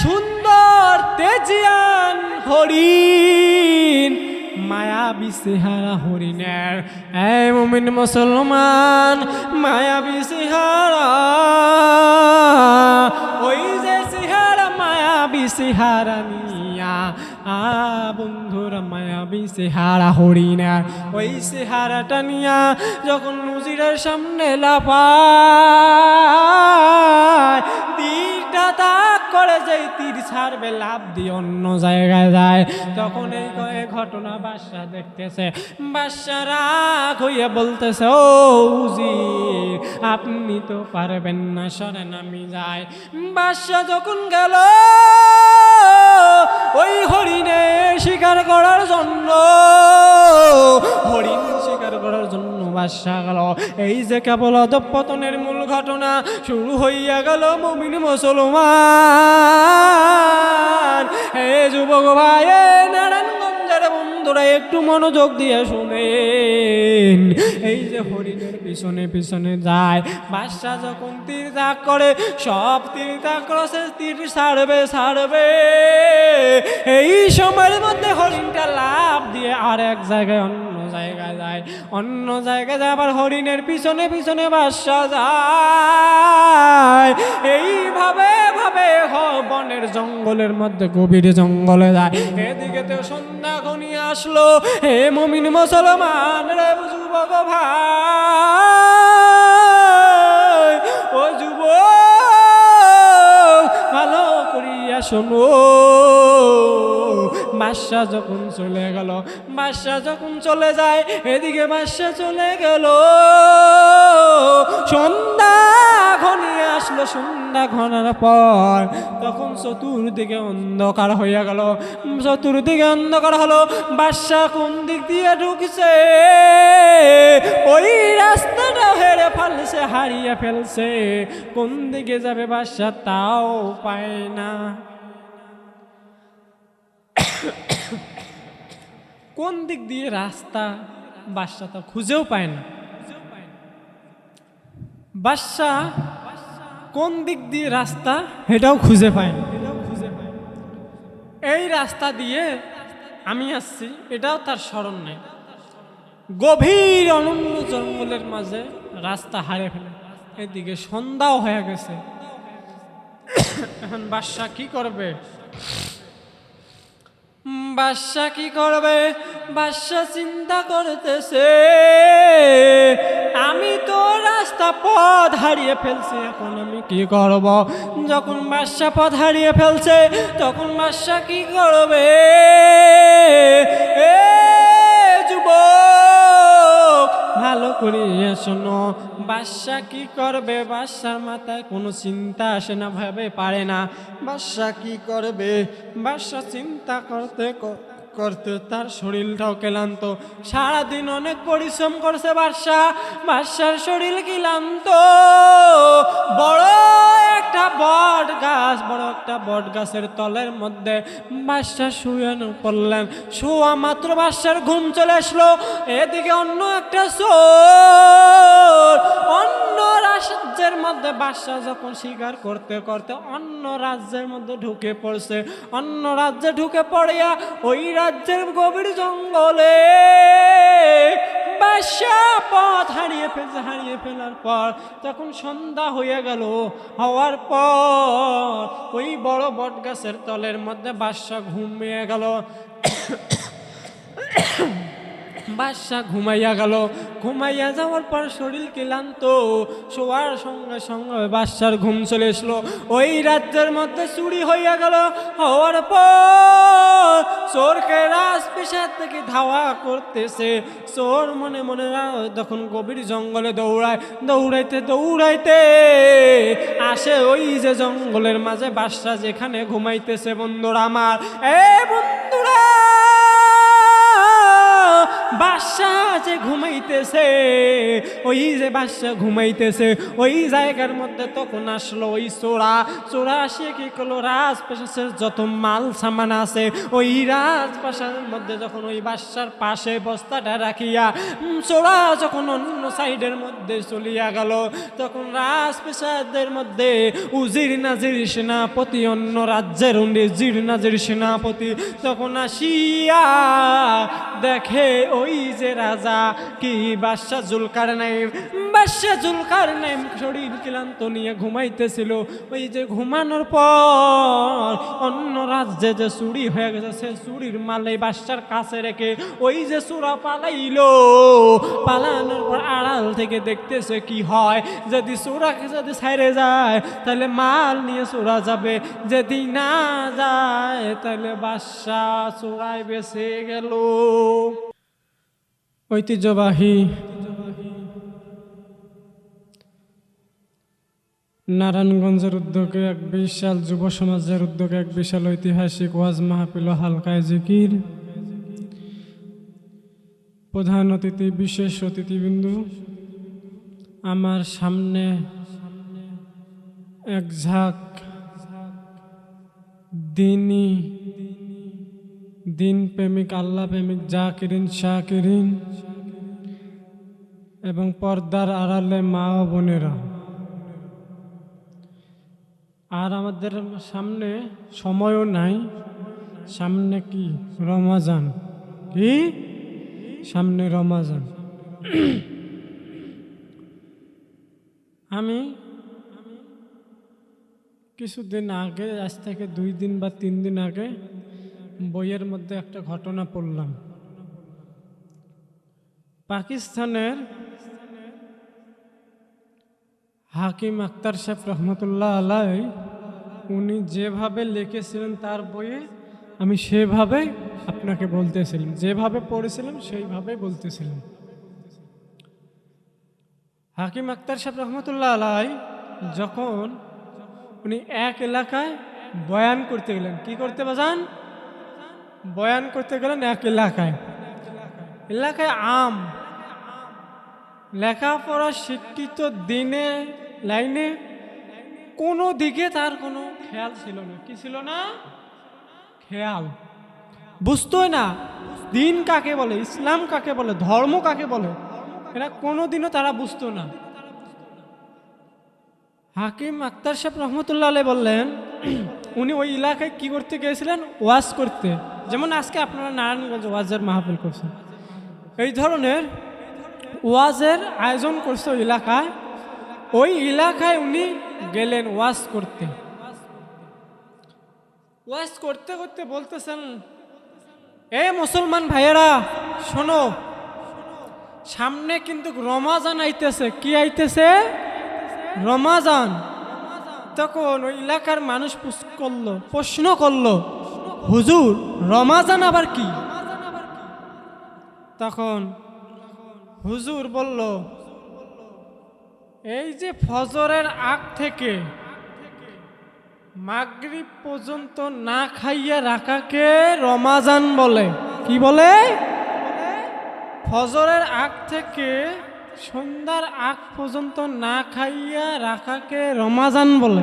সুন্দর তেজিয়ান হরিণ, মায়াবী চেহারা হরিণের। এই মুমিন মুসলমান, মায়াবী চেহারা, ওই যে চেহারা মায়াবী চেহারা নিয়া বন্ধুরা, মায়াবী চেহারা হরিণের ওই চেহারাটা নিয়া যখন নজিরের সামনে লাফায়, তীরটা তাক করে যেই তীর ছাড়বে, লাভ দিয়ে অন্য জায়গায় যায়, তখন এই ঘটনা বাদশা দেখতেছে। বাদশা রাগ হইয়া বলতেছে, ও উজির, আপনি তো পারবেন না, সরেন আমি যাই। বাদশা যখন গেল ওই হরিণে শিকার করার জন্য, হরিণ শিকার করার জন্য বাদশা গেল। এই যে কেবল অধঃপতনের মূল ঘটনা শুরু হইয়া গেল মুমিন মুসলমান। হে যুবক ভাই, নারায়ণগঞ্জের বন্ধুরা, একটু মনোযোগ দিয়ে শুনেন। এই যে হরিণের পিছনে পিছনে যায়, বাদশা যখন তীর তাক করে, সব তীর তাক করছে, তীর ছাড়বে, এই সময়ের মধ্যে হরিণটা লাফ দিয়ে আর এক জায়গায় অন্য জায়গায় যায়, অন্য জায়গায় যায়, আবার হরিণের পিছনে পিছনে বাদশা যায়। এইভাবে ভাবে বনের জঙ্গলের মধ্যে, গভীর জঙ্গলে যায়। এদিকে তো সন্ধ্যা ঘনিয়ে আসলো। হে মুমিন মুসলমান রে যুবক ভাই, ও যুবক, ভালো করিয়া শোনো। বাদশা যখন চলে গেল, বাদশা যখন চলে যায়, এদিকে বাদশা চলে গেল, সন্ধ্যা ঘনিয়ে আসলো। সন্ধ্যা ঘনার পর তখন চতুর্দিকে অন্ধকার হইয়া গেল, চতুর্দিকে অন্ধকার হলো। বাদশা কোন দিক দিয়ে ঢুকছে, ওই রাস্তাটা হারিয়ে ফেলছে, কোন দিকে যাবে বাদশা তাও পায় না। কোন দিক দিয়ে রাস্তা বাদশা তা খুঁজেও পায় না। বাদশা কোন দিক দিয়ে রাস্তা এটাও খুঁজে পায় না। এই রাস্তা দিয়ে আমি আসছি এটাও তার স্মরণ নেই। গভীর অনন্য জঙ্গলের মাঝে রাস্তা হারিয়ে ফেলে। এদিকে সন্ধ্যাও হয়ে গেছে। এখন বাদশা কি করবে? বাদশা কি করবে? বাদশা চিন্তা করতেছে, আমি তো রাস্তা পথ হারিয়ে ফেলছি, এখন আমি কি করব? যখন বাদশা পথ হারিয়ে ফেলছে, তখন বাদশা কি করবে? এ যুবক, ভালো করে শোনো, বাদশা কি করবে? বাদশার মাথায় কোনো চিন্তা আসে না, ভাবে পারে না। বাদশা কি করবে? বাদশা চিন্তা করতে করতে তার শরীরটাও ক্লান্ত। সারাদিন অনেক পরিশ্রম করছে বাদশা, বাদশার শরীর ক্লান্ত। বড় একটা বট গাছের তলের মধ্যে বাদশা শুয়ে পড়লেন। শোয়া মাত্র বাদশার ঘুম চলে আসলো। এদিকে অন্য একটা চোর অন্য রাজ্যের মধ্যে, বাদশা যখন শিকার করতে করতে অন্য রাজ্যের মধ্যে ঢুকে পড়ছে। অন্য রাজ্যে ঢুকে পড়িয়া ওই রাজ্যের গভীর জঙ্গলে বাদশা পথ হারিয়ে ফেলছে। হারিয়ে ফেলার পর তখন সন্ধ্যা হয়ে গেল। হওয়ার পর ওই বড় বট গাছের তলের মধ্যে বাদশা ঘুমিয়ে গেল। বাদশা ঘুমাইয়া গেল। ঘুমাইয়া যাওয়ার পর শরীর ক্লান্ত, শোয়ার সঙ্গে সঙ্গে বাদশার ঘুম চলে আসলো। ওই রাজ্যের মধ্যে চুরি হইয়া গেল। হওয়ার পর চোরকে রাজপ্রাসাদ থেকে ধাওয়া করতেছে। চোর মনে মনে তখন গভীর জঙ্গলে দৌড়ায়। দৌড়াইতে দৌড়াইতে আসে ওই যে জঙ্গলের মাঝে বাদশা যেখানে ঘুমাইতেছে। বন্ধুরা আমার, এ বন্ধুরা, বাদশা বাদশাহ যে ঘুমাইতেছে, ওই যে বাদশাহ ঘুমাইতেছে ওই জায়গার মধ্যে তখন আসলো ওই চোরা আসে কি করলো, রাজপ্রাসাদের যত মাল সামান আছে ওই রাজপ্রাসাদের মধ্যে যখন ওই বাদশার পাশে বস্তাটা রাখিয়া চোরা যখন অন্য সাইডের মধ্যে চলিয়া গেল, তখন রাজপ্রাসাদের মধ্যে উজির নাজির সেনাপতি, অন্য রাজ্যের উজির নাজির সেনাপতি তখন আসিয়া দেখে ওই যে রাজা কি বাদশাহ জুলকারনাইন শরীর ক্লান্ত নিয়ে ঘুমাইতেছিল। ওই যে ঘুমানোর পর অন্য রাজ্যে যে চুরি হয়ে গেছে সে চুরির মাল এই বাদশার কাছে রেখে ওই যে চোরা পালানোর পর আড়াল থেকে দেখতেছে কি হয়, যদি চোরাকে যদি ছাইরে যায় তাহলে মাল নিয়ে চোরা যাবে, যদি না যায় তাহলে বাদশাহ চোরায় বেঁচে গেল। ঐতিহ্যবাহী নারায়ণগঞ্জের উদ্যোগে এক বিশাল যুব সমাজের উদ্যোগে এক বিশাল ঐতিহাসিক ওয়াজ মাহফিল ও হালকায় জিকির। প্রধান অতিথি, বিশেষ অতিথিবৃন্দু, আমার সামনে এক ঝাঁক দিন প্রেমিক, আল্লাহ প্রেমিক, জাকিরিন, শাকিরিন এবং পর্দার আড়ালে মা ও বোনেরা। আর আমাদের সামনে সময়ও নাই, সামনে কি রমাজান, কি সামনে রমাজান। আমি কিছুদিন আগে, আজ থেকে 2 দিন বা 3 দিন আগে বইয়ের মধ্যে একটা ঘটনা পড়লাম। পাকিস্তানের হাকিম আখতার সাহেব রহমতুল্লাহ আলাই উনি যেভাবে লিখেছিলেন তার বইয়ে, আমি সেভাবে আপনাকে বলতেছিলাম, যেভাবে পড়েছিলাম সেইভাবে বলতেছিলাম। হাকিম আখতার সাহেব রহমতুল্লাহ আলাই যখন উনি এক এলাকায় বয়ান করতে গেলেন, কি করতে বাজান, বয়ান করতে গেলেন এক এলাকায় আম লেখাপড়া শিক্ষিত দিনে লাইনে কোনো দিকে তার কোনো খেয়াল ছিল না। কি ছিল না? খেয়াল, বুঝতোই না দিন কাকে বলে, ইসলাম কাকে বলে, ধর্ম কাকে বলে, এটা কোনোদিনও তারা বুঝতো না। হাকিম আখতার সাহেব রহমতুল্লাহ আলাই বললেন উনি ওই এলাকায় কি করতে গিয়েছিলেন, ওয়াজ করতে। যেমন আজকে আপনারা নারায়ণগঞ্জ ওয়াজের মাহফিল করছেন, এই ধরনের ওয়াজের আয়োজন করছে ওই এলাকায়। ওই এলাকায় উনি গেলেন ওয়াজ করতে। ওয়াজ করতে করতে বলতেছেন, এ মুসলমান ভাইয়েরা শোনো, সামনে কিন্তু রমাজান আইতেছে। কি আইতেছে? রমাজান। তখন ওই এলাকার মানুষ প্রশ্ন করলো, হুজুর রমাজান আবার কি? তখন হুজুর বলল, এই যে ফজরের আগ থেকে মাগরিব পর্যন্ত না খাইয়া রাখাকে রমাজান বলে। কি বলে? ফজরের আগ থেকে সন্ধ্যার আগ পর্যন্ত না খাইয়া রাখাকে রমাজান বলে।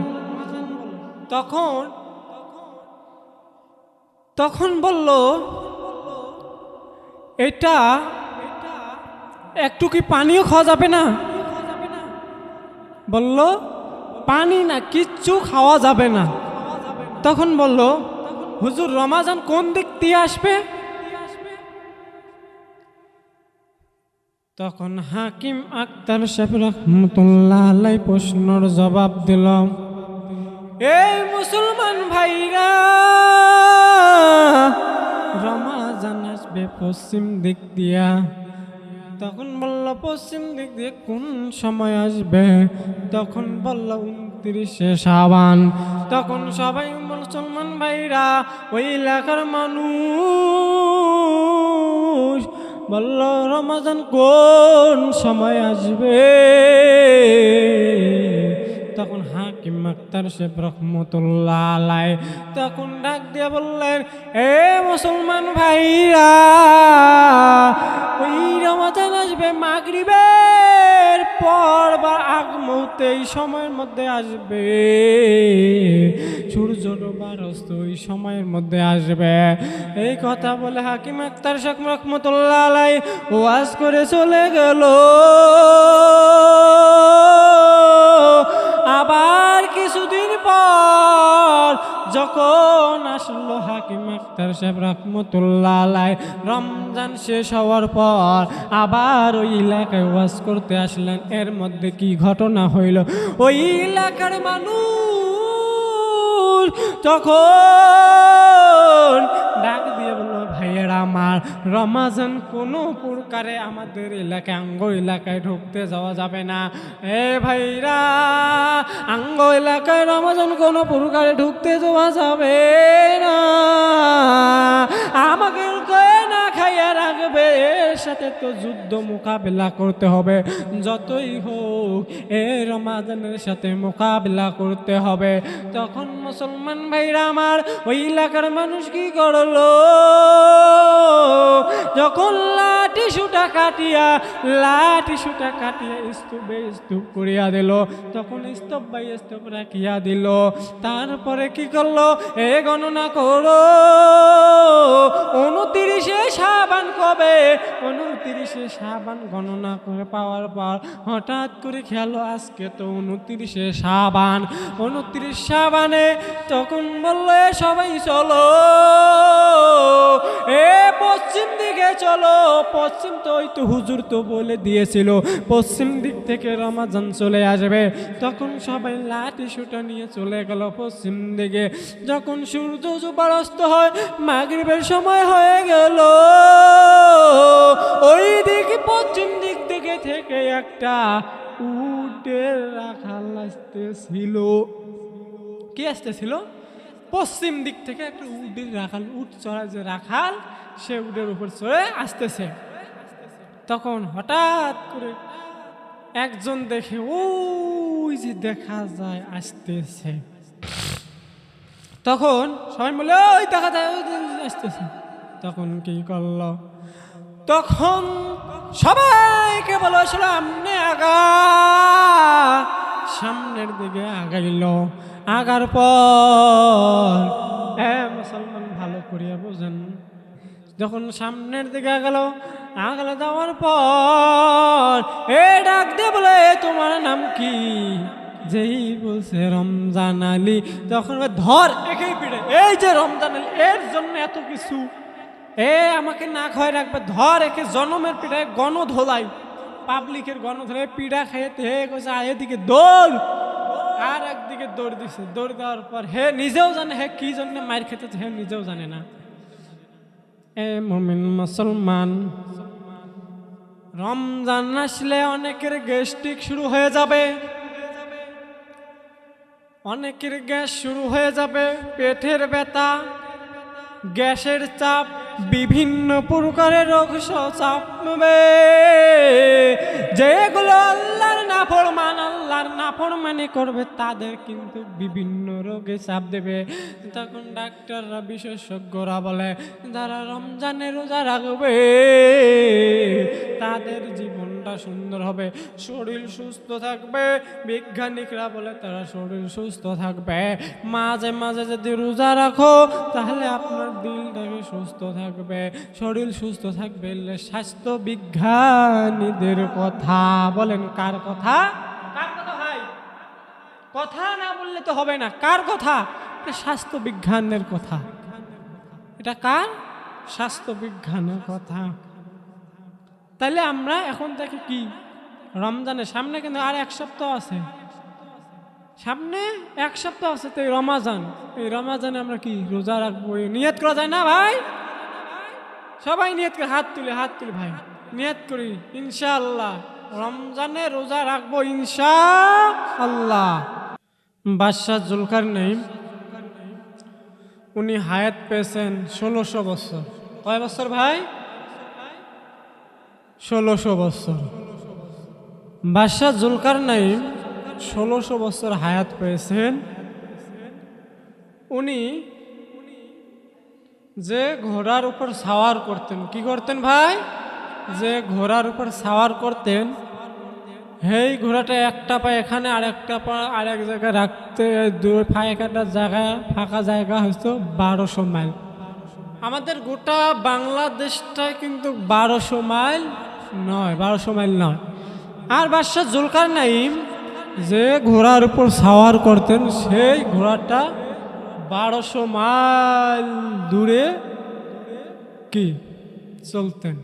তখন বলল, এটা একটু কি পানিও খাওয়া যাবে না? বলল, পানি না, কিচ্ছু খাওয়া যাবে না। তখন বলল, হুজুর রমাজান কোন দিক দিয়ে আসবে? তখন হাকিম আখতার সাহেব রহমতুল্লাহ আলাই প্রশ্নের জবাব দিল, এই মুসলমান ভাইরা, রমাজান আসবে পশ্চিম দিক দিয়া। তখন বলল, পশ্চিম দিক দিয়ে কোন সময় আসবে? তখন বলল 29শে শাবান। তখন সবাই মুসলমান ভাইরা, ওই এলাকার মানুষ বলল, রমাজান কোন সময় আসবে? তখন হাকিম আখতার সাহেব রহমতুল্লাহ আলাইহি তখন ডাক দিয়ে বললেন, এ মুসলমান ভাইরা, ওই রমাদান আসবে মাগরিবের পর বা আগ মুহূর্তে এই সময়ের মধ্যে আসবে, সূর্য ডোবার অস্ত ওই সময়ের মধ্যে আসবে। এই কথা বলে হাকিম আখতার সাহেব রহমতুল্লাহ আলাইহি ওয়াজ করে চলে গেল। আবার কিছুদিন পর যখন আসলো হাকিম আখতার সাহেব রহমতুল্লাহ আলাইহি রমজান শেষ হওয়ার পর আবার ওই এলাকায় ওয়াজ করতে আসলেন। এর মধ্যে কি ঘটনা হইল, ওই এলাকার মানুষ তখন ডাক দিয়ে বলল, ভাইয়েরা আমার, রমাজান কোনো প্রকারে আমাদের এলাকায় আঙ্গ এলাকায় ঢুকতে যাওয়া যাবে না। এ ভাইরা, আঙ্গ এলাকায় রমাজান কোনো প্রকারে ঢুকতে যাওয়া যাবে না, আমাকে না খাইয়া রাখবে, এর সাথে তো যুদ্ধ মোকাবিলা করতে হবে, যতই হোক এ রমাজানের সাথে মোকাবিলা করতে হবে। তখন মুসলমান ভাইরা আমার, ওই এলাকার মানুষ কি করলো, যখন লাঠি সুটা কাটিয়া স্তূপ করিয়া দিল, তখন স্তূপ বাই স্তূপ রাখিয়া দিল। তারপরে কি করলো, এ গণনা করো 29 শাবান কবে, 29 শাবান গণনা করে পাওয়ার পর হঠাৎ করে খেয়াল, আজকে তো 29 শাবান। 29 শাবানে তখন বললো, সবাই চলো, এ পশ্চিম দিকে চলো। পশ্চিম তো ওই তো হুজুর তো বলে দিয়েছিল পশ্চিম দিক থেকে রমাজান চলে আসবে। তখন সবাই লাঠি সুটা নিয়ে চলে গেল পশ্চিম দিকে। যখন সূর্য ডোবার অস্ত হয়, মাগরিবের সময় হয়ে গেল, ওই দিকে পশ্চিম দিক থেকে একটা উটের রাখাল আসতেছিল। কি আসতেছিল? পশ্চিম দিক থেকে একটা উটের রাখাল, উট চড়া যে রাখাল, সে উটের উপর চড়ে আসতেছে। তখন হঠাৎ করে একজন দেখে, ওই যে দেখা যায় আসতেছে। তখন সবাই বলে, ওই দেখা যায় আসতেছে। তখন কি করলো, তখন সবাইকে বলো সামনে আগা, সামনের দিকে আগাইল। আগার পর মুসলমান ভালো করিয়া বোঝেন, যখন সামনের দিকে আগালে যাওয়ার পর এ ডাক দিয়ে বলে, তোমার নাম কি? যেই বলছে রমজান আলী, তখন ধর একেই পিড়ে, এই যে রমজান আলী, এর জন্য এত কিছু, এ আমাকে না খাওয়াই রাখবে, ধর একে জনমের পিঠায় গণধোলাই, পাবলিকের গণধোলাই পিঠা খাইতে হে কইছে, এদিকে দৌড়, আর একদিকে দৌড় দিছে। দৌড় দেওয়ার পর হে নিজেও জানে হে কি জন্য মার খেতেছে, হে নিজেও জানে না। এ মুমিন মুসলমান, রমজান আসলে অনেকের গ্যাস্ট্রিক শুরু হয়ে যাবে, অনেকের গ্যাস শুরু হয়ে যাবে, পেটের ব্যথা, গ্যাসের চাপ, বিভিন্ন প্রকারের রোগ চাপবে, যেগুলো আল্লাহর নাফরমানি করবে তাদের কিন্তু বিভিন্ন রোগে চাপ দেবে। তখন ডাক্তাররা, বিশেষজ্ঞরা বলে, যারা রমজানে রোজা রাখবে তাদের জীবনটা সুন্দর হবে, শরীর সুস্থ থাকবে। বিজ্ঞানিকরা বলে তারা শরীর সুস্থ থাকবে। মাঝে মাঝে যদি রোজা রাখো তাহলে আপনার দিলটাকে সুস্থ থাকবে, শরীর সুস্থ থাকবে। স্বাস্থ্য বিজ্ঞানীদের কথা বলেন, কার কথা? কার কথা ভাই? কথা না বললে তো হবে না। কার কথা? স্বাস্থ্য বিজ্ঞানের কথা। এটা কার? স্বাস্থ্য বিজ্ঞানের কথা। তাহলে আমরা এখন থেকে কি, রমজানের সামনে কিন্তু আর 1 সপ্তাহ আছে, সামনে 1 সপ্তাহ আছে, তো এই রমাজান, এই রমাজানে আমরা কি রোজা রাখবো, নিয়ত করা যায় না ভাই? সবাই নিয়ত করে, হাত তুলে ভাই, নিয়ত করি ইনশাআল্লাহ রমজানে রোজা রাখবো ইনশাআল্লাহ। বাদশাহ জুলকারনাইন উনি হায়াত পেয়েছেন 1600 বছর। কয় বছর ভাই? 1600 বছর। বাদশাহ জুলকারনাইন 1600 বছর হায়াত পেয়েছেন। উনি যে ঘোড়ার উপর সাওয়ার করতেন, কি করতেন ভাই? যে ঘোড়ার উপর সাওয়ার করতেন, এই ঘোড়াটা একটা পা এখানে আর একটা পা আরেক জায়গায় রাখতে, দুই একটা জায়গা ফাঁকা জায়গা হয়তো 1200 মাইল। আমাদের গোটা বাংলাদেশটাই কিন্তু 1200 মাইল নয়, 1200 মাইল নয়। আর বাদশাহ জুলকারনাইন যে ঘোড়ার উপর সাওয়ার করতেন, সেই ঘোড়াটা 1200 মাইল দূরে কি চলতেন।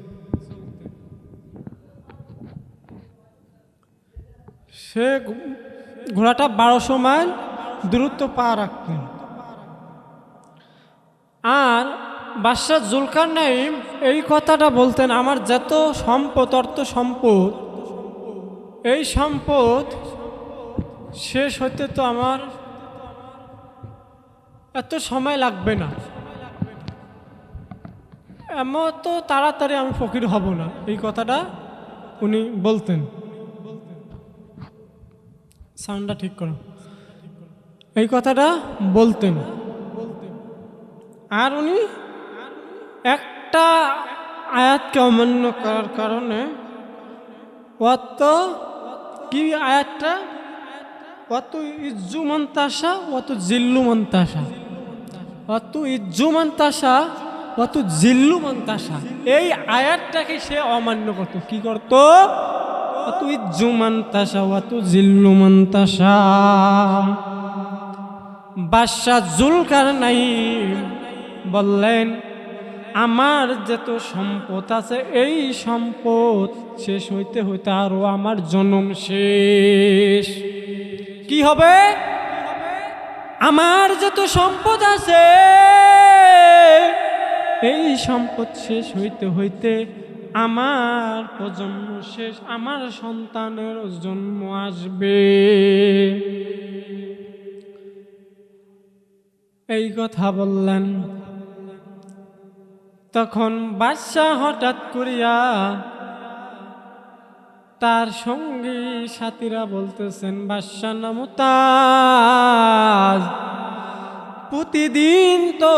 সে ঘোড়াটা 1200 মাইল দূরত্ব পা রাখতেন। আর বাদশাহ জুলকারনাইন এই কথাটা বলতেন, আমার যত সম্পদ, অর্থ সম্পদ, এই সম্পদ শেষ হতে তো আমার এত সময় লাগবে না, এমন তো তাড়াতাড়ি আমি ফকির হব না। এই কথাটা উনি বলতেন। সাউন্ডটা ঠিক করো। এই কথাটা বলতেন। আর উনি একটা আয়াতকে অমান্য করার কারণে, অত কি আয়াতটা, অত ইজ্জু মন্তাসা অত জিল্লু মন্তাসা, অত ইজ্জু মন্তাসা অত জিল্লু মন্তাসা, এই আয়াতটাকে সে অমান্য করত। কি করত? অত ইজ্জু মন্তাসা অত জিল্লু মন্তাসা। বাদশাহ জুলকারনাইন বললেন, আমার যত সম্পদ আছে, এই সম্পদ শেষ হইতে হইতে আরো আমার জন্ম শেষ। কি হবে? আমার যত সম্পদ আছে, এই সম্পদ শেষ হইতে হইতে আমার প্রজন্ম শেষ, আমার সন্তানের জন্ম আসবে। এই কথা বললেন। তখন বাদশাহ হঠাৎ করিয়া তার সঙ্গী সাথীরা বলতেছেন, বাদশাহ মুমতাজ, প্রতিদিন তো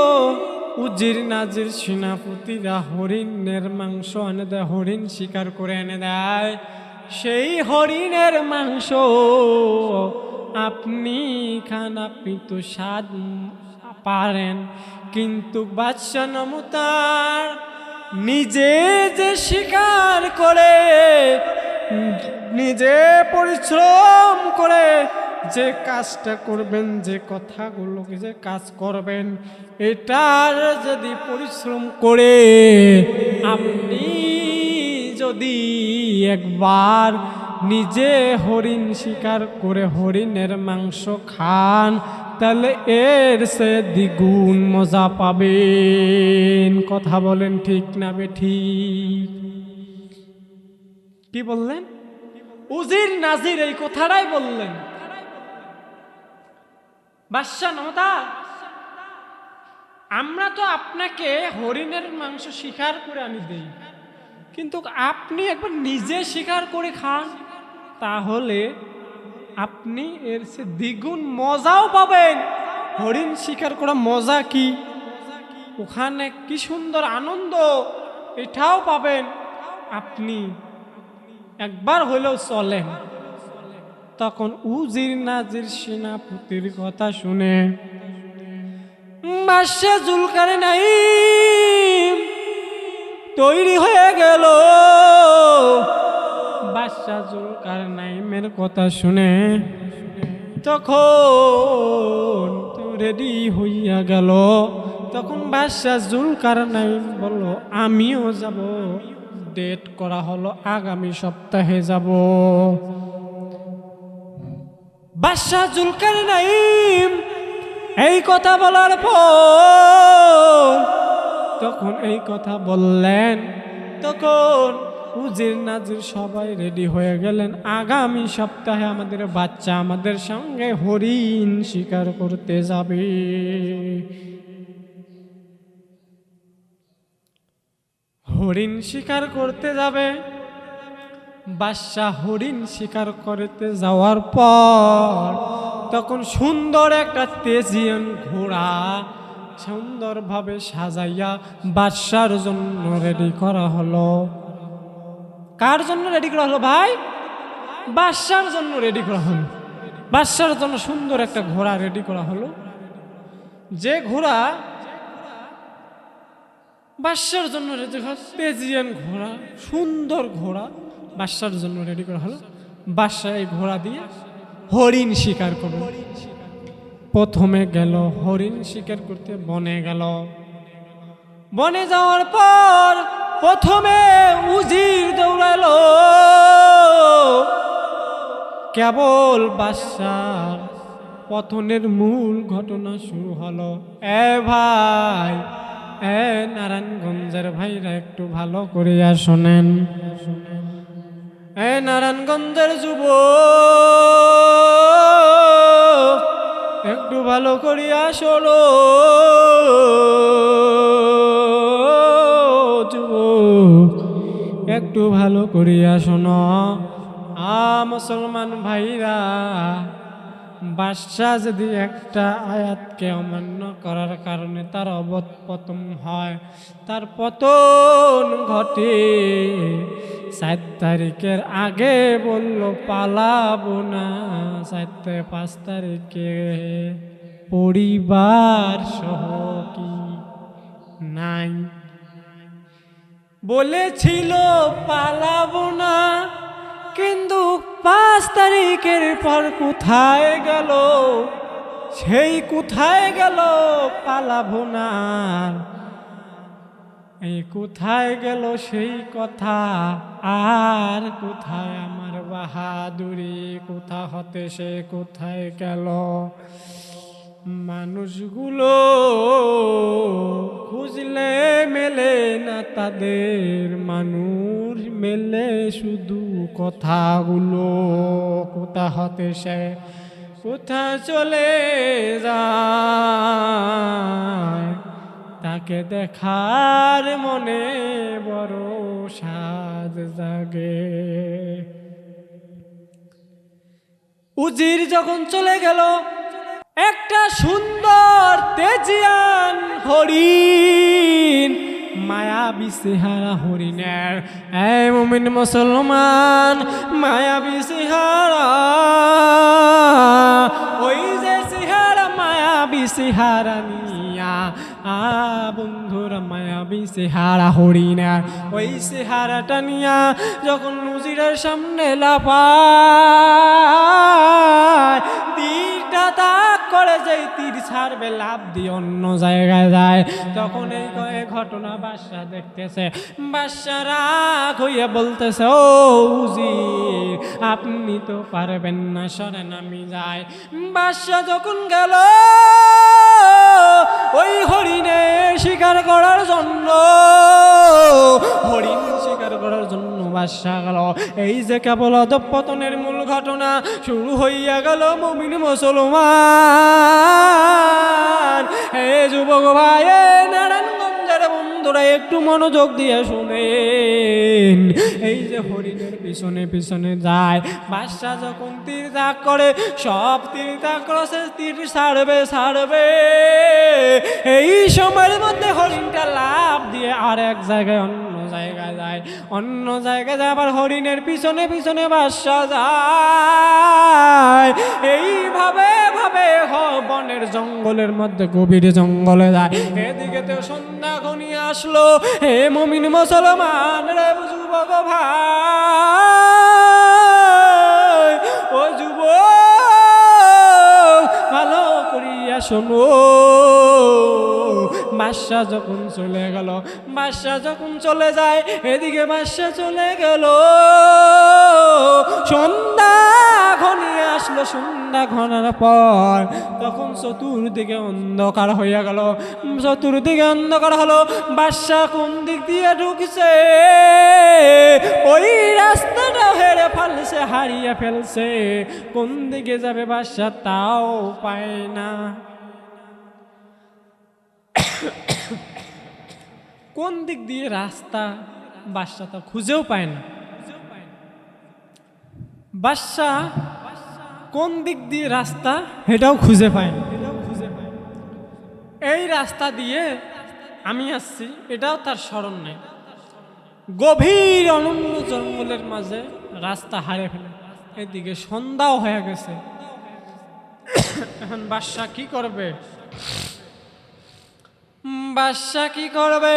উজির নাজির সেনাপতিরা হরিণের মাংস এনে দেয়, হরিণ শিকার করে এনে দেয়। সেই হরিণের মাংস আপনি খান, আপনি তো স্বাদ পারেন, কিন্তু বাদশাহ মুমতাজ নিজে যে শিকার করে, নিজে পরিশ্রম করে যে কাজটা করবেন, যে কথাগুলোকে যে কাজ করবেন, এটার যদি পরিশ্রম করে আপনি যদি একবার নিজে হরিণ শিকার করে হরিণের মাংস খান, তাহলে এর সে দ্বিগুণ মজা পাবেন। কথা বলেন ঠিক না বেঠিক? কি বললেন? উজির নাজির এই কথাটাই বললেন। বাদশাহ মুমতাজ, আমরা তো আপনাকে হরিণের মাংস শিকার করে আনি দেই, কিন্তু আপনি একবার নিজে শিকার করে খান, তাহলে আপনি এর সে দ্বিগুণ মজাও পাবেন। হরিণ শিকার করা মজা কি, ওখানে কি সুন্দর আনন্দ, এটাও পাবেন। আপনি একবার হইলেও চলেন। তখন উজির নাজির সেনাপতির কথা শুনে বাদশাহ জুলকারনাইন তৈরি হয়ে গেল। বাদশাহ জুলকারনাইনের কথা শুনে তখন রেডি হইয়া গেল। তখন বাদশাহ জুলকারনাইন বলল, আমিও যাব। ডেট করা হলো, আগামী সপ্তাহে যাব। বাদশাহ জুলকারনাইন এই কথা বলার পর তখন এই কথা বললেন, তখন উজির নাজির সবাই রেডি হয়ে গেলেন। আগামী সপ্তাহে আমাদের বাচ্চা আমাদের সঙ্গে হরিণ শিকার করতে যাবে। হরিণ শিকার করতে যাবে। বাদশা হরিণ শিকার করতে যাওয়ার পর তখন সুন্দর একটা তেজিয়ান ঘোড়া সুন্দরভাবে সাজাইয়া বাদশার জন্য রেডি করা হলো। কার জন্য রেডি করা হলো ভাই? বাদশার জন্য রেডি করা হলো। বাদশার জন্য সুন্দর একটা ঘোড়া রেডি করা হলো। যে ঘোড়া বাদশার জন্য রেডি করা, তেজিয়ান ঘোড়া, সুন্দর ঘোড়া বাদশার জন্য রেডি করা হলো। বাদশা এই ঘোড়া দিয়ে হরিণ শিকার করবে। প্রথমে গেল হরিণ শিকার করতে বনে গেল। বনে যাওয়ার পর প্রথমে উজির দৌড়ালো। কেবল বাদশার পতনের মূল ঘটনা শুরু হলো। এ ভাই, এ নারায়ণগঞ্জের ভাইরা একটু ভালো করিয়া শোনেন। এ নারায়ণগঞ্জের যুবক একটু ভালো করিয়া শোনো। যুবক একটু ভালো করিয়া শোনো। মুসলমান ভাইরা, বাদশা যদি একটা আয়াতকে অমান্য করার কারণে তার অবৎপতন হয়, তার পতন ঘটে, 7 তারিখের আগে বলল পালাবো না, 4 থেকে 5 তারিখে পরিবার সহ কি নাই বলেছিল পালাবো না, কিন্তু 5 তারিখের পর কোথায় গেল? সেই কোথায় গেল পালাবো না? এই কোথায় গেল সেই কথা? আর কোথায় আমার বাহাদুরি? কোথা হতে সে কোথায় গেল? মানুষগুলো খুঁজলে মেলে না তাদের, মানুষ মেলে শুধু কথাগুলো। কোথা হতে সে কোথা চলে যায়, তাকে দেখার মনে বড় সাজ জাগে। উজির যখন চলে গেল, একটা সুন্দর তেজিয়ান হরিণ, মায়াবী চেহারা হরিণের, এই মুমিন মুসলমান, মায়াবী চেহারা, ওই যে চেহারা মায়াবী চেহারা নিয়া বন্ধুরা, মায়াবী চেহারা হরিণের ওই চেহারাটা নিয়া যখন উজিরের সামনে লাফায়, তীরটা তাক করে যেই তীর ছাড়বে, লাভ দিয়ে অন্য জায়গায় যায়, তখন এই ঘটনা বাদশা দেখতেছে। বাদশা রাগ হইয়া বলতেছে, ও উজির, আপনি তো পারবেন না, সরেন আমি যাই। বাদশা যখন গেল ওই হরিণে শিকার করার জন্য, হরিণ শিকার করার জন্য বাদশা গেল। এই যে কেবল অধঃপতনের মূল ঘটনা শুরু হইয়া গেল মুমিন মুসলমান। হে যুবক ভাই, নারায়ণগঞ্জের বন্ধুরা একটু মনোযোগ দিয়ে শুনেন। এই যে হরিণের পিছনে পিছনে যায়, বাদশা যখন তীর তাক করে, সব তীর তাক করছে, তীর ছাড়বে, এই সময়ের মধ্যে হরিণটা লাফ দিয়ে আর এক জায়গায় অন্য জায়গায় যায়, অন্য জায়গায় যায়, আবার হরিণের পিছনে পিছনে বাদশা যায়। এইভাবে ভাবে বনের জঙ্গলের মধ্যে, গভীর জঙ্গলে যায়। এদিকে তো সন্ধ্যা ঘনিয়ে আসলো। হে মুমিন মুসলমান রে যুবক ভাই, ও যুবক ভালো করিয়া শোনো। বাদশা যখন চলে গেল, বাদশা যখন চলে যায়, এদিকে বাদশা চলে গেল, সন্ধ্যা ঘনিয়ে আসলো। সন্ধ্যা ঘনার পর তখন চতুর্দিকে অন্ধকার হইয়া গেল, চতুর্দিকে অন্ধকার হলো। বাদশা কোন দিক দিয়ে ঢুকছে, ওই রাস্তাটা হেরে ফেলছে, হারিয়ে ফেলছে। কোন দিকে যাবে বাদশা তাও পায় না। কোন দিক দিয়ে রাস্তা বাদশা তা খুঁজেও পায় না। বাদশাহ কোন দিক দিয়ে রাস্তা এটাও খুঁজে পায় না। এই রাস্তা দিয়ে আমি আসছি এটাও তার স্মরণ নেই। গভীর অনন্য জঙ্গলের মাঝে রাস্তা হারিয়ে ফেলে। এদিকে সন্ধ্যাও হয়ে গেছে। এখন বাদশাহ কি করবে? বাদশাহ কি করবে?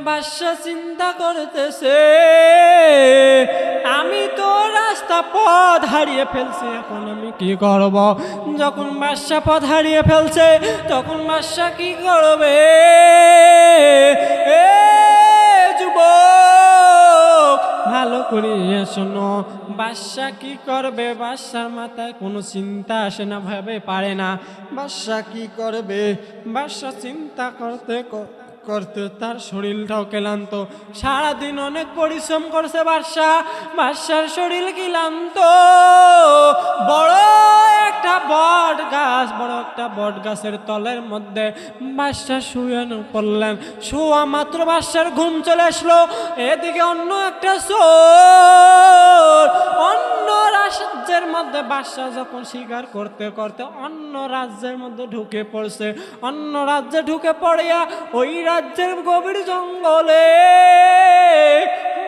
বাদশাহ চিন্তা করতেছে, আমি তো রাস্তা পথ হারিয়ে ফেলছি, এখন আমি কি করব? যখন বাদশাহ পথ হারিয়ে ফেলছে তখন বাদশাহ কি করবে? এ যুবক ভালো করে শোনো, বাদশাহ কি করবে? বাদশার মাথায় কোনো চিন্তা আসে না, ভাবে পারে না। বাদশাহ কি করবে? বাদশাহ চিন্তা করতে করতে তার শরীরটাও ক্লান্ত। সারাদিন অনেক পরিশ্রম করছে বাদশাহ, বাদশার শরীর ক্লান্ত। বড় একটা বট গাছের তলের মধ্যে বাদশাহ শুয়ে পড়লেন। শোয়া মাত্র বাদশার ঘুম চলে আসলো। এদিকে অন্য একটা চোর অন্য রাজ্যের মধ্যে বাদশাহ যখন শিকার করতে করতে অন্য রাজ্যের মধ্যে ঢুকে পড়ছে। অন্য রাজ্যে ঢুকে পড়িয়া ওই রাজ্যের গভীর জঙ্গলে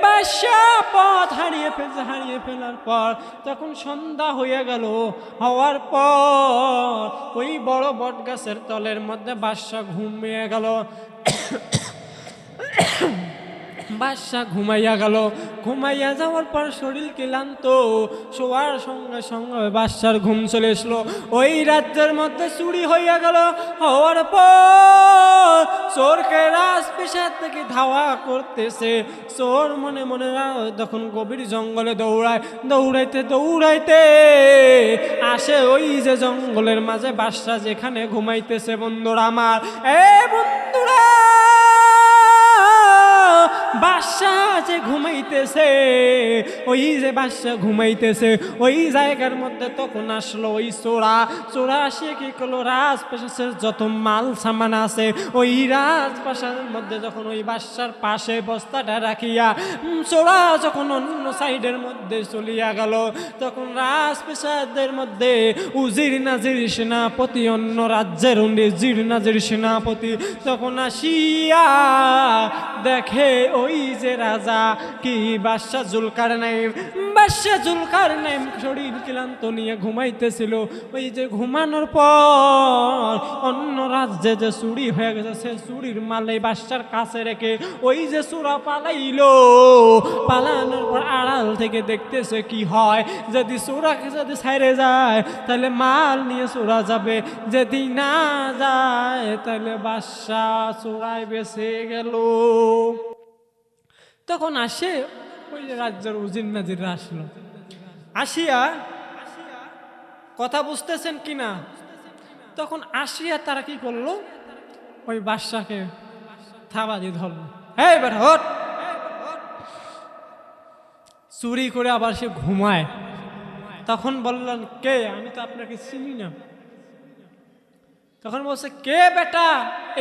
বাদশাহ পথ হারিয়ে ফেলার পর তখন সন্ধ্যা হয়ে গেল। হওয়ার পর ওই বড় বট গাছের তলের মধ্যে বাদশাহ ঘুমিয়ে গেল। বাদশাহ ঘুমাইয়া গেল। ঘুমাইয়া যাওয়ার পর শরীর ক্লান্ত, শোয়ার সঙ্গে সঙ্গে বাদশার ঘুম চলে এসলো। ওই রাজ্যের মধ্যে চুরি হইয়া গেল। হওয়ার পর চোরকে রাজপ্রাসাদ থেকে ধাওয়া করতেছে। চোর মনে মনে তখন গভীর জঙ্গলে দৌড়াইতে আসে ওই যে জঙ্গলের মাঝে বাদশাহ যেখানে ঘুমাইতেছে। বন্ধুরা আমার, বন্ধুরা, বাদশাহ যে ঘুমাইতেছে, ওই জায়গার মধ্যে তখন আসলো ওই চোরা আসিয়ে কি করলো? রাজপ্রাসাদের যত মাল সামান আছে ওই রাজপ্রাসাদের মধ্যে যখন ওই বাদশার পাশে বস্তাটা রাখিয়া চোরা যখন অন্য সাইডের মধ্যে চলিয়া গেল, তখন রাজপ্রাসাদের মধ্যে উজির নাজির সেনাপতি, অন্য রাজ্যের উজির নাজির সেনাপতি তখন আসিয়া দেখে ওই যে রাজা কি বাদশাহ জুলকারনাইন শরীর ক্লান্ত নিয়ে ঘুমাইতেছিল। ওই যে ঘুমানোর পর অন্য রাজ্যে যে চুরি হয়ে গেছে সে চুরির মালে বাদশার কাছে রেখে ওই যে চোরা পালানোর পর আড়াল থেকে দেখতেছে কি হয়। যদি চোরাকে যদি ছাইরে যায় তাহলে মাল নিয়ে চোরা যাবে, যদি না যায় তাহলে বাদশাহ চোরায় বেঁচে গেল। তখন আসে ওই যে রাজ্যের উজির নাজিররা আসলো। আসিয়া কথা বুঝতেছেন কিনা, তখন আসিয়া তারা কি করলো? ওই বাদশাকে থাবা দিয়ে ধরলো। এবার হট, চুরি করে আবার সে ঘুমায়। তখন বললেন, কে? আমি তো আপনাকে চিনি না। তখন বলছে, কে বেটা?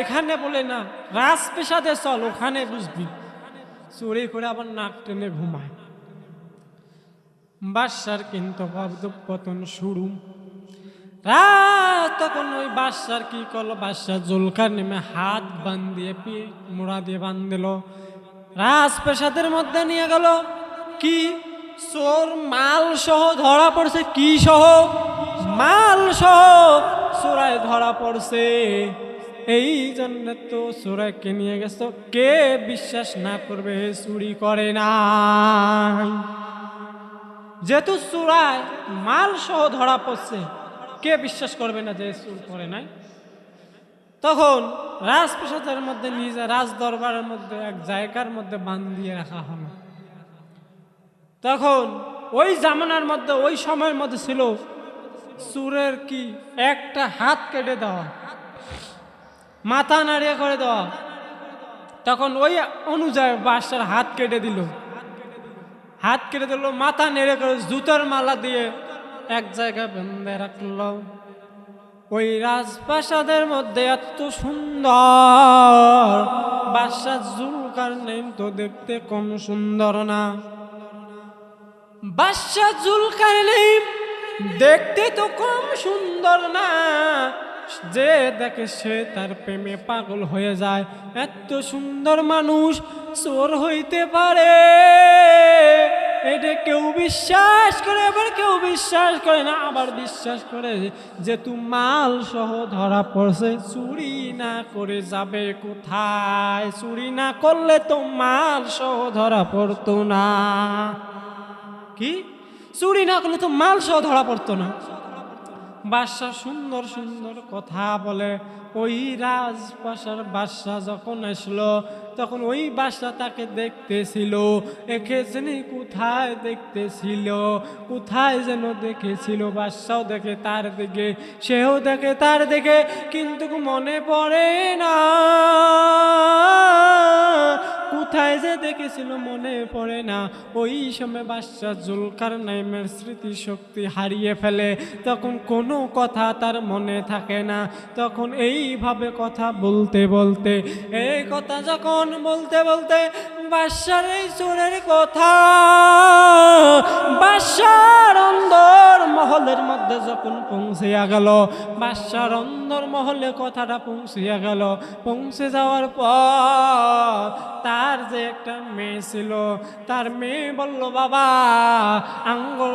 এখানে বলে না, রাজপ্রাসাদে চল, ওখানে বুঝবি। চুরি করে আবার নাক টেনে ঘুমায়। বাদশার কিন্তু পতন শুরু। তখন ওই বাদশার কি করলো? বাদশাহ জুলকার নেমে হাত বান্ধিয়ে মোড়া দিয়ে বান্ধিল, রাজপ্রাসাদের মধ্যে নিয়ে গেল। কি চোর মাল সহ ধরা পড়ছে। কি সহ? মাল সহ চোরায় ধরা পড়ছে। এই জন্য তো চোরাকে নিয়ে গেছো। কে বিশ্বাস না করবে চুরি করে না? যেহেতু চোরায় মাল সহ ধরা পড়ছে, কে বিশ্বাস করবে না যে চুর করে নাই? তখন রাজপ্রাসাদের মধ্যে নিজে রাজ দরবারের মধ্যে এক জায়গার মধ্যে বান্ধিয়ে রাখা হলো। তখন ওই জামানার মধ্যে ওই সময়ের মধ্যে ছিল চোরের কি একটা হাত কেটে দেওয়া, মাথা নাড়িয়ে করে দেওয়া। তখন ওই অনুযায়ী বাদশার হাত কেটে দিল, মাথা নেড়ে করে জুতার মালা দিয়ে এক জায়গায় বেঁধে রাখল। ওই রাজপ্রাসাদের মধ্যে এত সুন্দর, বাদশা জুলকারনাইন তো দেখতে কম সুন্দর না। বাদশাহ জুলকারনাইন দেখতে তো কম সুন্দর না, যে দেখে সে তার প্রেমে পাগল হয়ে যায়। এত সুন্দর মানুষ চোর হইতে পারে, এটা কেউ বিশ্বাস করে, আবার কেউ বিশ্বাস করে না। আবার বিশ্বাস করে যে তুমি মাল সহ ধরা পড়ছে, চুরি না করে যাবে কোথায়? চুরি না করলে তো মাল সহ ধরা পড়তো না। কি? চুরি না করলে তো মাল সহ ধরা পড়তো না। বাদশাহ সুন্দর সুন্দর কথা বলে। ওই রাজপ্রাসাদ বাদশাহ যখন আসলো, তখন ওই বাদশাহ তাকে দেখতেছিল। এখেছেনি কোথায় দেখতেছিল, কোথায় যেন দেখেছিল। বাদশাও দেখে তার দিকে, সেও দেখে তার দিকে, কিন্তু মনে পড়ে না কোথায় যে দেখেছিল, মনে পড়ে না। ওই সময় বাদশাহ জুলকারনাইনের স্মৃতিশক্তি হারিয়ে ফেলে, তখন কোনো কথা তার মনে থাকে না। তখন এইভাবে কথা বলতে বলতে, এই কথা যখন বলতে বলতে বাদশার এই চোরের কথা বাদশার অন্দর মহলের মধ্যে যখন পৌঁছিয়া গেল, বাদশার অন্দর মহলে কথাটা পৌঁছিয়া গেল। পৌঁছে যাওয়ার পর তার যে একটা মেয়ে ছিল, তার মেয়ে বলল, বাবা আঙ্গর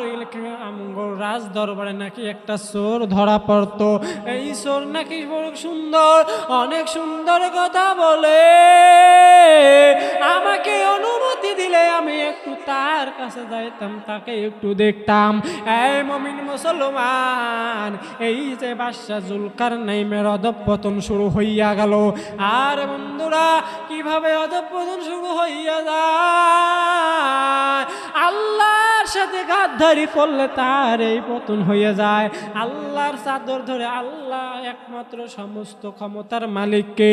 রাজ দরবারে নাকি একটা চোর ধরা পড়তো। এই চোর নাকি সুন্দর, অনেক সুন্দর কথা বলে। আমাকে অনুমতি দিলে আমি একটু তার কাছে যাইতাম, তাকে একটু দেখতাম। এই মুমিন মুসলমান, এই যে বাদশাহ জুলকারনাইনের অধঃপতন শুরু হইয়া গেল। আর বন্ধুরা, কিভাবে অধঃপতন শুরু হইয়া যায়? আল্লাহর সাথে গাদ্দারি করলে তার এই পতন হইয়া যায়। আল্লাহর চাদর ধরে, আল্লাহ একমাত্র সমস্ত ক্ষমতার মালিককে,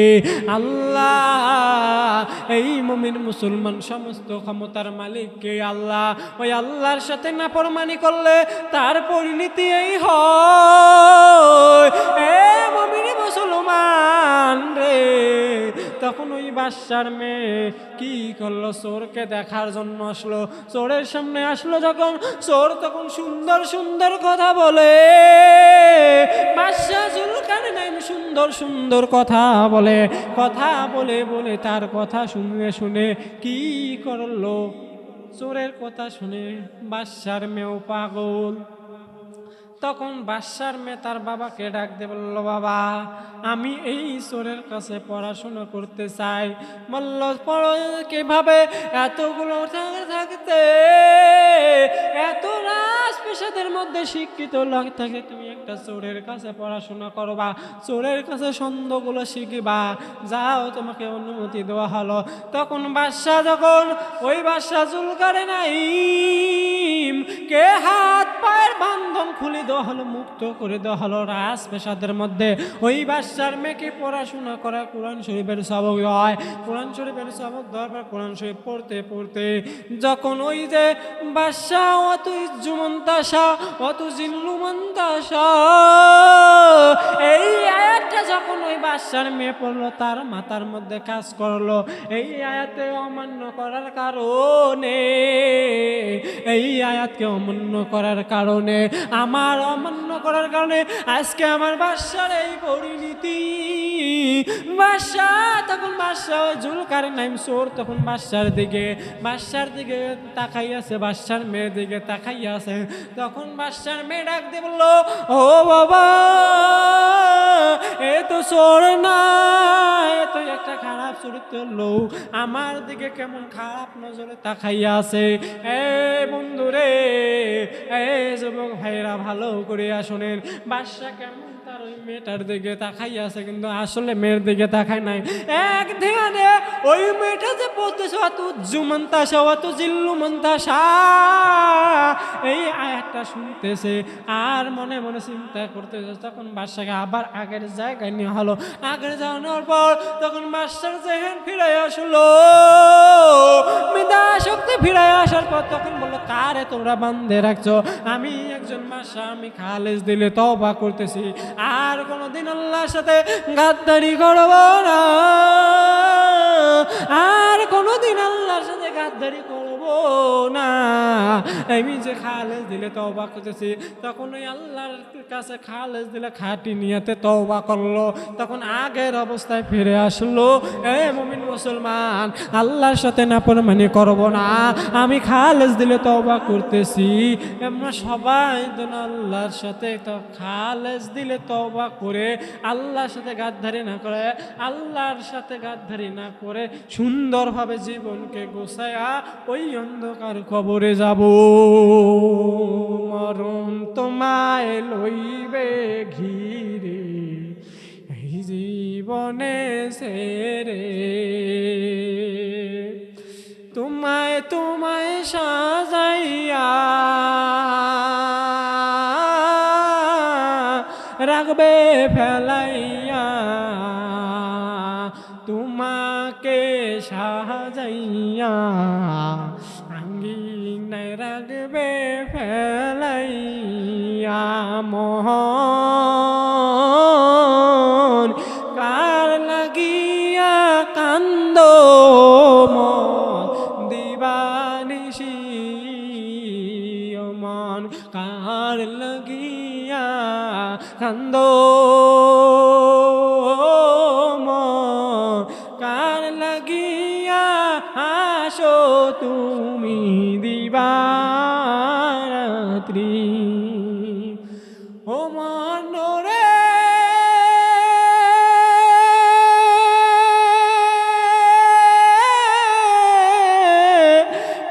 আল্লাহ এই মুমিন মুসলমান সমস্ত ক্ষমতার মালিককে আল্লাহ। ওই আল্লাহর সাথে নাফরমানি করলে তার পরিণতি এই হয়। এ মুমিন মুসলমান রে, তখন ওই বাদশার মেয়ে কি করলো? চোরকে দেখার জন্য আসলো। চোরের সামনে আসলো যখন, চোর তখন সুন্দর সুন্দর কথা বলে। বাদশাহ জুলকারনাইন সুন্দর সুন্দর কথা বলে, কথা বলে বলে তার কথা শুনে শুনে কি করলো? চোরের কথা শুনে বাদশার মেয়েও পাগল। তখন বাদশার মেয়ে তার বাবাকে ডাক দিয়ে বলল, বাবা আমি এই চোরের কাছে পড়াশোনা করতে চাই। বলল, পড়ো কিভাবে? এতগুলো থাকতে, এত রাজপ্রাসাদের মধ্যে শিক্ষিত লোক থাকে, তুমি একটা চোরের কাছে পড়াশোনা করবা, চোরের কাছে ছন্দগুলো শিখবা, যাও তোমাকে অনুমতি দেওয়া হলো। তখন বাদশাহ যখন, ওই বাদশাহ জুলকারনাইন কে হাত পায়ের বান্ধন খুলে দেওয়া হলো, মুক্ত করে দেওয়া হলো রাজপ্রাসাদের মধ্যে। ওই বাদশার মেয়েকে পড়াশোনা করা, কোরআন শরীফের সবক হয়। কোরআন শরীফের সবক দেওয়ার পর কোরআন শরীফ পড়তে পড়তে যখন ওই যে বাদশাহ অত ইজ্জুমন্তাসা, অত জিল্লুমন্তাসা, এই আয়াতটা যখন ওই বাদশার মেয়ে পড়লো, তার মাথার মধ্যে কাজ করলো। এই আয়াতে অমান্য করার কারণে, এই আয়াতকে অমান্য করার কারণে, আমার অমান্য করার কারণে আজকে আমার বাদশার এই পরিণতি। বাদশাহ তখন, বাদশাহ জুলকারনাইন চোর তখন বাদশার দিকে তাকাই আছে, বাদশার মেয়ের দিকে তাকাই আছে। তখন বাদশার মেয়ে ডাক দিয়ে বলল, ও বাবা, এ তো চোর না, এ তো একটা খারাপ চরিত্রের লোক, আমার দিকে কেমন খারাপ নজরে তাকাইয়া আছে। এ বন্ধুরে, এ যুবক ভাইরা, ভালো করে শোনেন, বাদশাহ কেমন তার ওই মেয়েটার দিকে তাকাই আছে, কিন্তু আসলে মেয়ের দিকে তাকায় নাই। এক ধ্যানে ওই মেয়েটা যে বলতেছে, অত জুমন্তাসা, অত জিল্লুমন্তাসা, এই আয়াতটা শুনতেছে আর মনে মনে চিন্তা করতেছে। তখন বাদশাকে আবার আগের জায়গায় নিয়ে হলো। আগের যাওয়ানোর পর তখন বাদশার জেহেন ফিরে আসলো, মেধা শক্তি ফিরে আসার পর তখন বললো, কারে তোমরা বান্ধে রাখছো? আমি একজন বাদশা, আমি খালেজ দিলে তওবা করতেছি, আর কোনোদিন আল্লাহর সাথে গাদ্দারি করব না, আর কোনোদিন আল্লাহর সাথে গাদ্দারি করব না। আমি যে খালেজ দিলে তওবা করতেছি, তখন ওই আল্লাহর কাছে খালেজ দিলে খাঁটি নিয়তে তওবা করলো, তখন আগের অবস্থায় ফিরে আসলো। এ মুমিন মুসলমান, আল্লাহর সাথে নাফরমানি করব না, আমি খালেজ দিলে তওবা করতেছি। আমরা সবাই যেন আল্লাহর সাথে খালেজ দিলে তওবা করে, আল্লাহর সাথে গাদ্দারি না করে, আল্লাহর সাথে গাদ্দারি না করে সুন্দরভাবে জীবনকে গোছায়া ওই অন্ধকার কবরে যাব। মরণ তোমায় লইবে ঘিরে এই জীবনে সেরে, তোমায় তোমায় সাজাইয়া রাখবে ফেলাইয়া, তোমাকে সাজাইয়া আঙ্গিনায় রাখবে ফেলাইয়া। মন কার লাগিয়া কান্দ মন দিবানিশি, মন কার লাগিয়া কান্দ মন কার লাগিয়া হাসো তুমি দিবারাত্রি। ও মন রে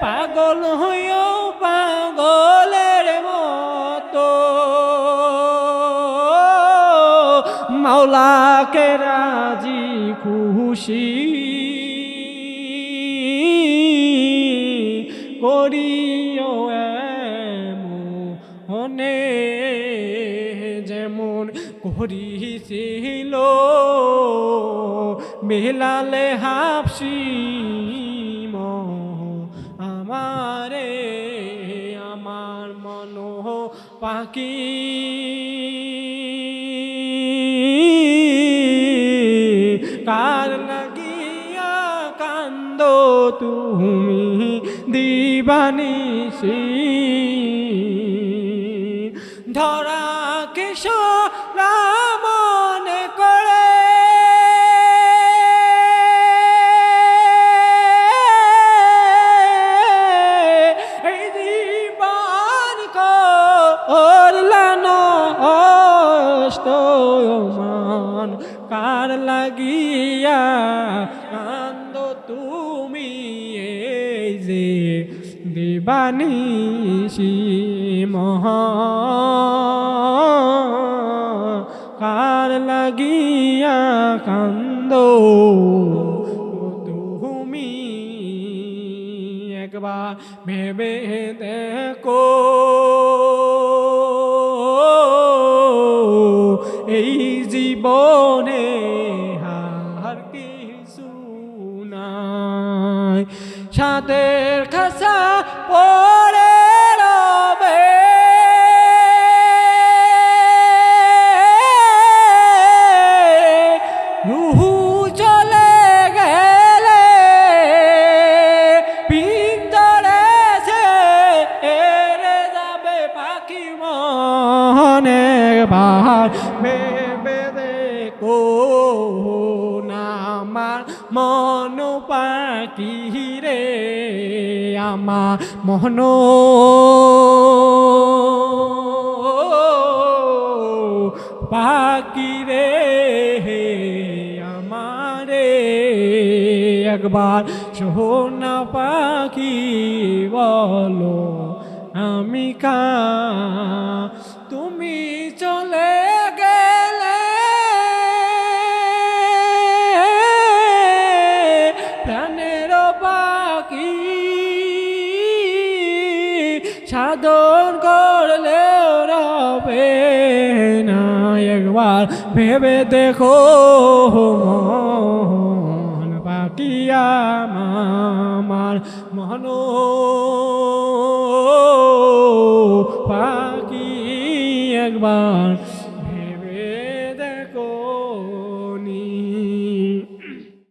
পাগল হইও পাগলের মতো, মাওলাকে রাজি খুশি করিও মনে, যেমন করিছিল বেলালে হাফসি আমারে। আমার মন পাখি কার লাগিয়া কান্দ তুমি দিবানিশি, ধরা কিশোরা মনে করে এই জীবন করলানো অষ্ট। মান কার লাগিয়া কান্দ তুমি এই যে দিবানিশি, মহা কার লাগিয়া কান্দ তুমি। একবার ভেবে দেখো এই জীবনে আর কিছু নাই, সাদের খাসা পরে রবে রুহু চলে গেলে পিঞ্জরে সে এড়ে যাবে পাখি মন। একবার ভেবে দেখো না আমার মন পাখি রে, আমার মন পাখি রে আমারে। একবার সোনা পাখি বলো আমি কা, তুমি চলে গেলে প্রাণের পাখি, সাধন করলেও রবে না। একবার ভেবে দেখো মন পাখি আমার মন পাখি, একবার